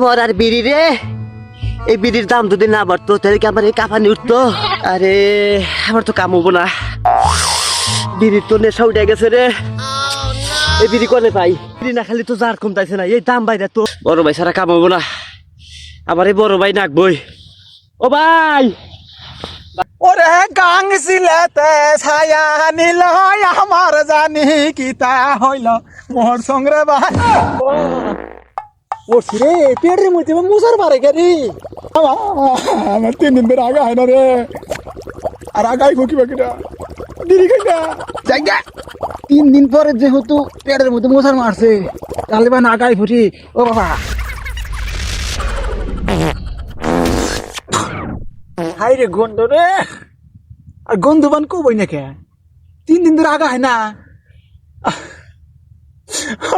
মরার বিড়ি রে, এই বিড়ির দাম যদি না বাড়তো তাহলে কি আমার এই কাঁপানি উঠতো? আরে আমার তো কাম হবো না, বিড়ির তো নেশা উঠে গেছে রে। এই বিড়ি কোনে পাই? বিড়ি না খালি তো যার কমতাইছে না, এই দাম বাইরে তো। বড় ভাই সারা কাম হবো না, আমার এই বড় ভাই নাকবই। ও ভাই, ওরে গাং সিলেতে ছায়া নিল আমার জানি কিতা হইল মোর সঙ্গে ভাই ও রে পেটের মধ্যে মুসার মারে গেরি আমার 3 দিন ধরে আগা হয় না রে, আর আগাই ভুকি বাকিটা দিদি খাই না জায়গা 3 দিন পরে যেহেতু পেটের মধ্যে মুসার মারছে তাহলে বা আগাই ফুটি। ও বাবা হাই রে গন্ধ রে, আর গন্ধবান কবই না কে 3 দিন ধরে আগা হয় না।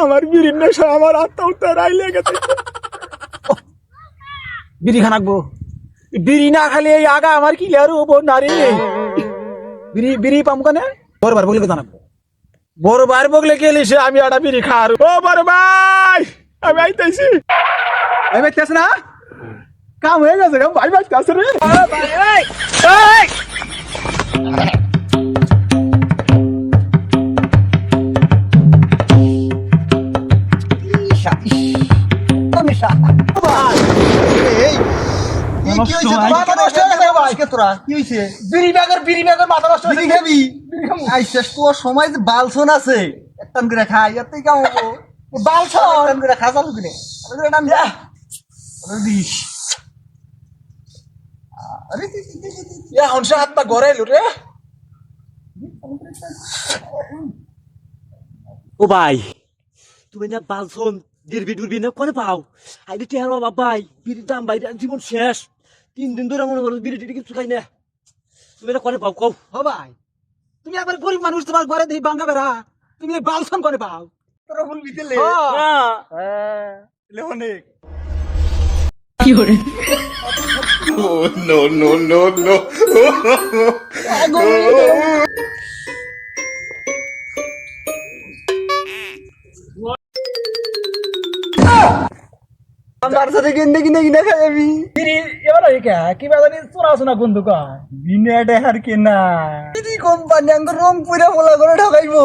আমার বিড়ির নেশা আমার আত্মা উত্তর আইলে গেছে। বিড়ি খানাকবো, বিড়ি না খালি এই আগা আমার কি লেয়ার হবো না রে। বিড়ি বিড়ি পাম কানে বরবার বগলে কথা নাকবো, বরবার বগলে গেলে সে আমি একটা বিড়ি খার। ও বড় ভাই আমি আইতেছি, আমি আইতেছ না, কাম হয়ে গেছে ভাই ভাই কাছে রে। সময় বালছন আছে একটা করে খাই এতই কাম হবো বালছন করে খাজাল করে হাত পা গড়ে এলো রে। ও ভাই, তুমি না বালছন দিরবি ডুরবি না কোনে পাও? আইডি টেহার বাবা ভাই, বিড়ির দাম বাইরে জীবন শেষ। 3 দিন ধরে মনে করো বিড়ি টিড়ি কিছু খাই না, তুমি এটা কোনে পাও কও? ও ভাই তুমি একবার গরিব মানুষ, তোমার ঘরে দেখি বাঙ্গা বেড়া, তুমি বালছন করে পাও তোরা ফুল বিতেলে অনেক no, no, no, no. আমার সাথে কিনে কিনে কিনে খাই আমি এবার কি বাজারে চোরা শোনা কোন দোকান বিনা দেখার কিনা দিদি কোম্পানি আঙ্গ রং পুরা মোলা করে ঢাকাইবো।